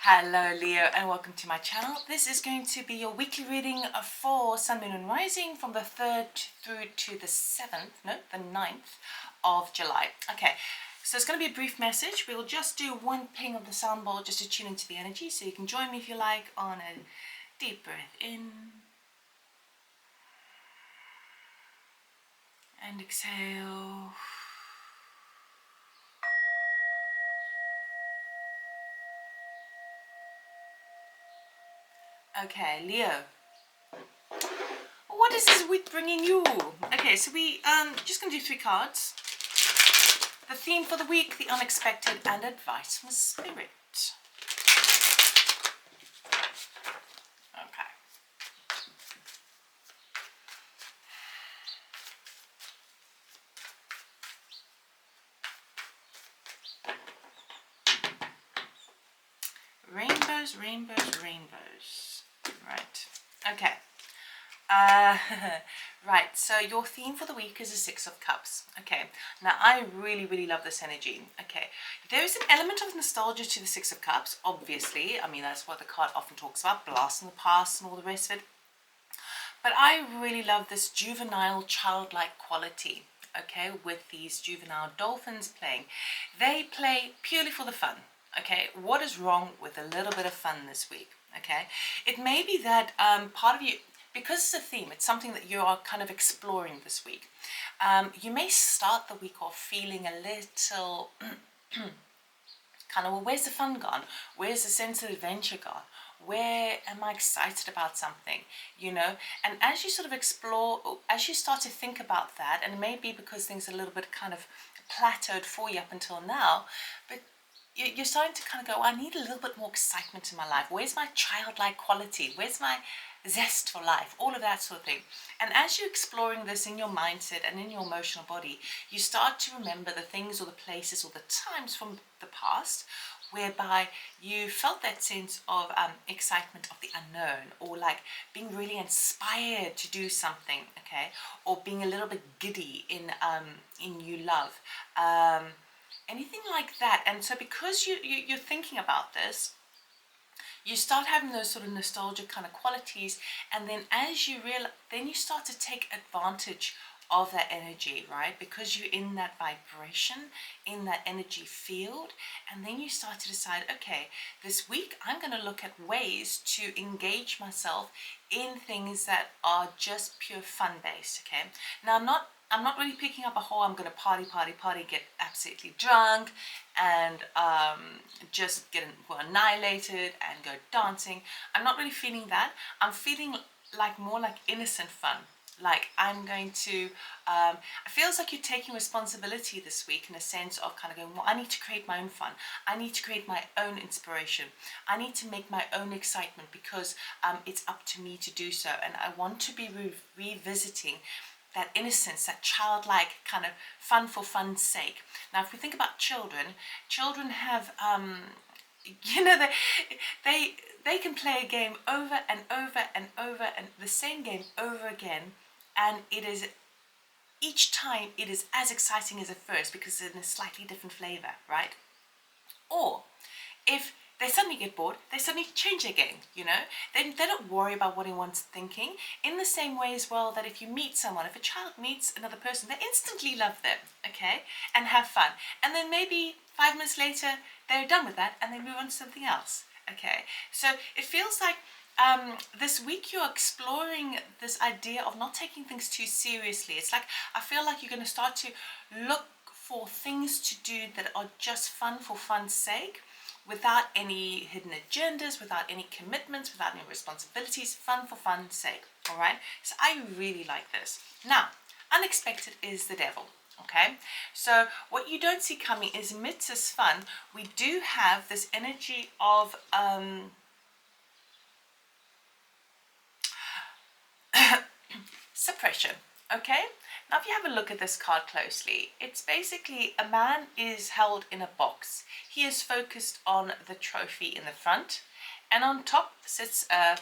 Hello Leo and welcome to my channel. This is going to be your weekly reading for Sun, Moon and Rising from the 3rd through to the 9th of July. Okay, so it's going to be a brief message. We'll just do one ping of the sound bowl just to tune into the energy, so you can join me if you like on a deep breath in and exhale. Okay, Leo, what is this week bringing you? Okay, so we just gonna do 3 cards. The theme for the week: the unexpected, and advice from spirit. Okay. Rainbows, rainbows, rainbows. Right. Okay. Right, so your theme for the week is the 6 of Cups. Okay, now I really love this energy. Okay, there is an element of nostalgia to the 6 of Cups, obviously. I mean, that's what the card often talks about, blast in the past and all the rest of it. But I really love this juvenile, childlike quality, okay, with these juvenile dolphins playing. They play purely for the fun. Okay, what is wrong with a little bit of fun this week? Okay, it may be that part of you, because it's a theme, it's something that you are kind of exploring this week. You may start the week off feeling a little kind of, well, where's the fun gone? Where's the sense of adventure gone? Where am I excited about something, you know? And as you sort of explore, as you start to think about that, and it may be because things are a little bit kind of plateaued for you up until now, but you're starting to kind of go, I need a little bit more excitement in my life. Where's my childlike quality? Where's my zest for life? All of that sort of thing. And as you're exploring this in your mindset and in your emotional body, you start to remember the things or the places or the times from the past whereby you felt that sense of excitement of the unknown, or like being really inspired to do something, okay, or being a little bit giddy in new love. Anything like that. And so because you're thinking about this, you start having those sort of nostalgic kind of qualities, and then as you realize, then you start to take advantage of that energy, right? Because you're in that vibration, in that energy field, and then you start to decide, okay, this week I'm going to look at ways to engage myself in things that are just pure fun based. Okay, now I'm not really picking up a whole I'm going to party, get absolutely drunk and just get annihilated and go dancing. I'm not really feeling that. I'm feeling like more like innocent fun. Like I'm going to, it feels like you're taking responsibility this week in a sense of kind of going, well, I need to create my own fun. I need to create my own inspiration. I need to make my own excitement because it's up to me to do so. And I want to be revisiting that innocence, that childlike kind of fun for fun's sake. Now, if we think about children have, you know, they can play a game over and over and over and the same game over again, and it is each time it is as exciting as the first because it's in a slightly different flavor, right? Or if they suddenly get bored, they suddenly change their game, you know? They don't worry about what anyone's thinking. In the same way as well that if you meet someone, if a child meets another person, they instantly love them, okay? And have fun. And then maybe 5 minutes later, they're done with that and they move on to something else, okay? So it feels like this week you're exploring this idea of not taking things too seriously. It's like, I feel like you're going to start to look for things to do that are just fun for fun's sake, without any hidden agendas, without any commitments, without any responsibilities, fun for fun's sake, all right? So I really like this. Now, unexpected is the devil, okay? So what you don't see coming is amidst this fun, we do have this energy of suppression, okay? Now, if you have a look at this card closely, it's basically a man is held in a box. He is focused on the trophy in the front, and on top sits a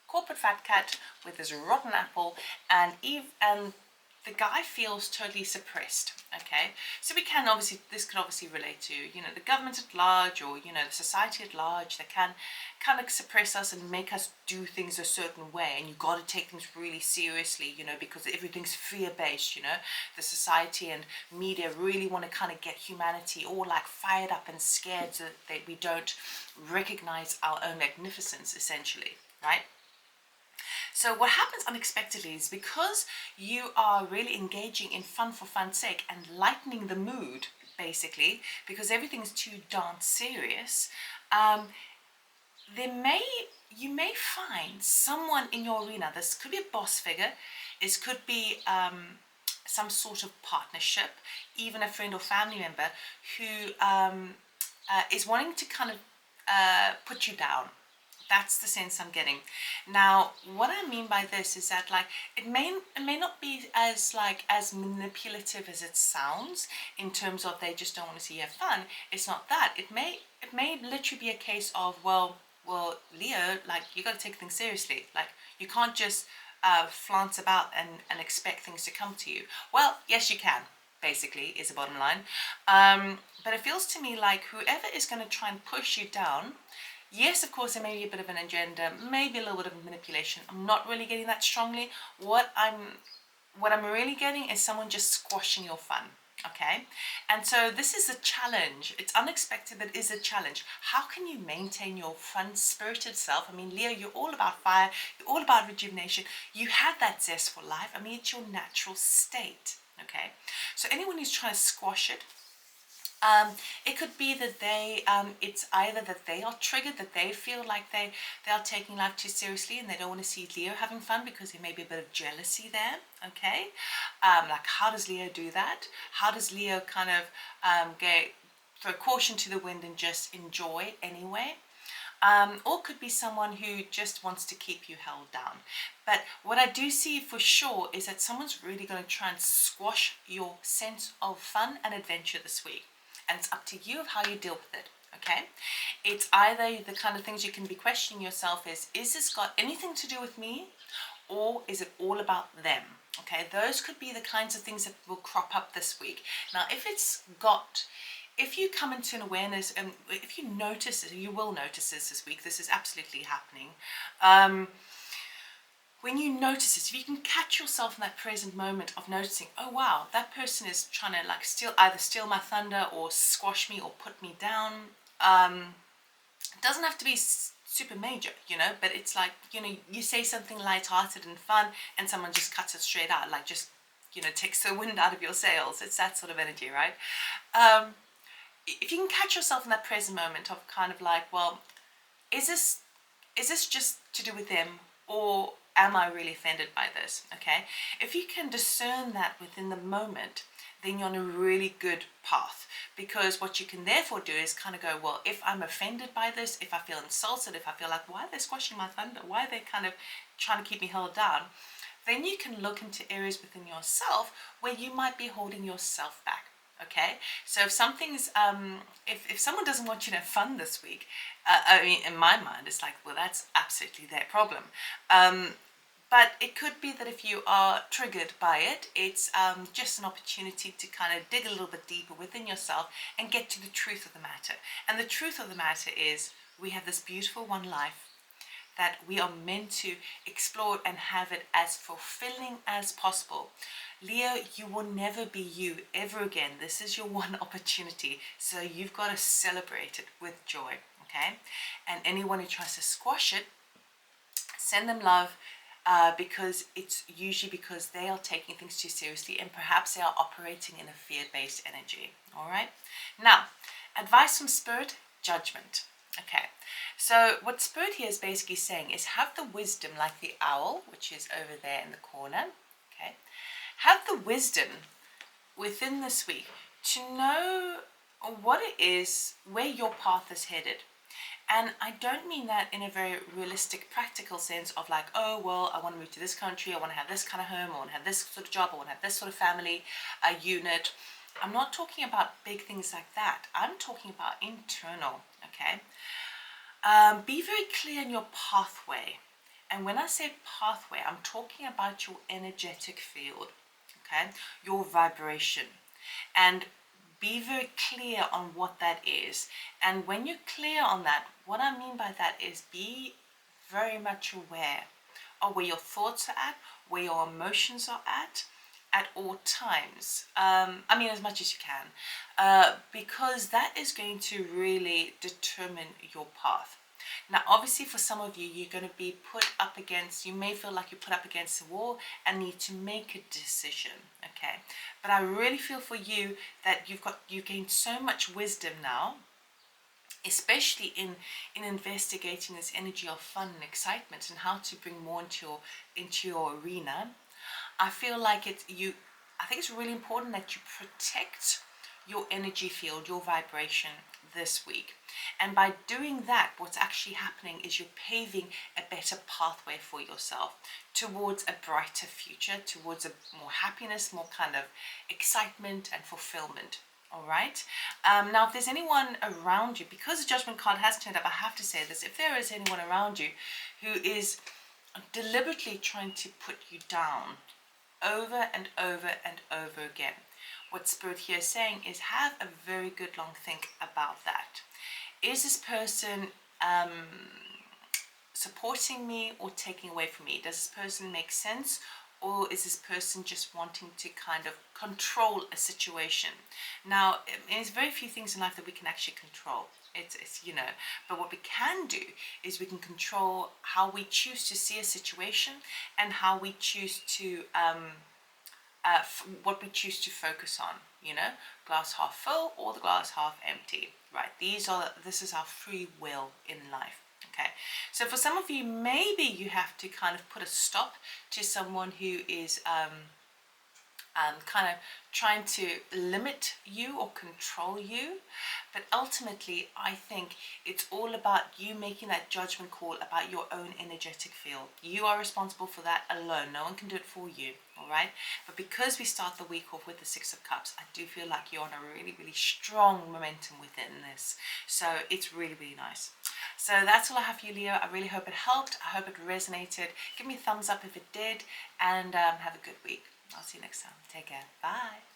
corporate fat cat with his rotten apple, and the guy feels totally suppressed. Okay, so this could obviously relate to, the government at large, or, the society at large, that can kind of suppress us and make us do things a certain way, and you got to take things really seriously, because everything's fear-based. The society and media really want to kind of get humanity all like fired up and scared, so that we don't recognize our own magnificence, essentially, right? So what happens unexpectedly is, because you are really engaging in fun for fun's sake and lightening the mood, basically, because everything's too darn serious, you may find someone in your arena. This could be a boss figure, it could be some sort of partnership, even a friend or family member who is wanting to kind of put you down. That's the sense I'm getting. Now, what I mean by this is that, like, it may not be as manipulative as it sounds, in terms of they just don't want to see you have fun. It's not that. It may literally be a case of, well, Leo, like, you got to take things seriously. Like, you can't just flaunt about and expect things to come to you. Well, yes, you can, basically, is the bottom line. But it feels to me like whoever is going to try and push you down, yes, of course, there may be a bit of an agenda, maybe a little bit of manipulation. I'm not really getting that strongly. What I'm really getting is someone just squashing your fun. Okay, and so this is a challenge. It's unexpected, but it is a challenge. How can you maintain your fun-spirited self? I mean, Leo, you're all about fire, you're all about rejuvenation. You have that zest for life. I mean, it's your natural state. Okay, so anyone who's trying to squash it, it could be that it's either that they are triggered, that they feel like they are taking life too seriously and they don't want to see Leo having fun, because there may be a bit of jealousy there. Okay, like, how does Leo do that? How does Leo kind of throw caution to the wind and just enjoy anyway? Or could be someone who just wants to keep you held down. But what I do see for sure is that someone's really going to try and squash your sense of fun and adventure this week. And it's up to you of how you deal with it. Okay, it's either the kind of things you can be questioning yourself is this got anything to do with me, or is it all about them? Okay, those could be the kinds of things that will crop up this week. Now, if you come into an awareness, and if you notice this, you will notice this week, this is absolutely happening. When you notice this, if you can catch yourself in that present moment of noticing, oh wow, that person is trying to like either steal my thunder or squash me or put me down. It doesn't have to be super major, but it's like, you say something lighthearted and fun and someone just cuts it straight out, like just, takes the wind out of your sails. It's that sort of energy, right? If you can catch yourself in that present moment of kind of like, well, is this just to do with them, or am I really offended by this? Okay, if you can discern that within the moment, then you're on a really good path, because what you can therefore do is kind of go, well, if I'm offended by this, if I feel insulted, if I feel like, why are they squashing my thunder, why are they kind of trying to keep me held down, then you can look into areas within yourself where you might be holding yourself back. Okay, so if something's if someone doesn't want you to have fun this week, I mean, in my mind, it's like, well, that's absolutely their problem. But it could be that if you are triggered by it, it's just an opportunity to kind of dig a little bit deeper within yourself and get to the truth of the matter. And the truth of the matter is, we have this beautiful one life that we are meant to explore and have it as fulfilling as possible. Leo, you will never be you ever again. This is your one opportunity. So you've got to celebrate it with joy, okay? And anyone who tries to squash it, send them love, because it's usually because they are taking things too seriously and perhaps they are operating in a fear-based energy, all right? Now, advice from Spirit, judgment. Okay, so what Spirit here is basically saying is, have the wisdom like the owl, which is over there in the corner, okay? Have the wisdom within this week to know what it is, where your path is headed. And I don't mean that in a very realistic, practical sense of like, oh, well, I want to move to this country, I want to have this kind of home, I want to have this sort of job, I want to have this sort of family unit. I'm not talking about big things like that. I'm talking about internal, okay? Be very clear in your pathway. And when I say pathway, I'm talking about your energetic field, okay? Your vibration. And be very clear on what that is. And when you're clear on that, what I mean by that is be very much aware of where your thoughts are at, where your emotions are at all times. I mean, as much as you can, because that is going to really determine your path. Now, obviously, for some of you, you're going to be put up against, you may feel like you're put up against a wall and need to make a decision, okay? But I really feel for you that you've gained so much wisdom now, especially in investigating this energy of fun and excitement and how to bring more into your arena. I feel like I think it's really important that you protect your energy field, your vibration this week. And by doing that, what's actually happening is you're paving a better pathway for yourself towards a brighter future, towards a more happiness, more kind of excitement and fulfillment. All right. Now, if there's anyone around you, because the Judgment card has turned up, I have to say this: if there is anyone around you who is deliberately trying to put you down over and over and over again, what Spirit here is saying is have a very good long think about that. Is this person supporting me or taking away from me? Does this person make sense? Or is this person just wanting to kind of control a situation? Now, there's very few things in life that we can actually control. It's but what we can do is we can control how we choose to see a situation and how we choose to what we choose to focus on, glass half full or the glass half empty, right? This is our free will in life. Okay, so for some of you, maybe you have to kind of put a stop to someone who is kind of trying to limit you or control you. But ultimately, I think it's all about you making that judgment call about your own energetic field. You are responsible for that alone. No one can do it for you, all right? But because we start the week off with the Six of Cups, I do feel like you're on a really, really strong momentum within this. So it's really, really nice. So that's all I have for you, Leo. I really hope it helped. I hope it resonated. Give me a thumbs up if it did, and have a good week. I'll see you next time. Take care. Bye.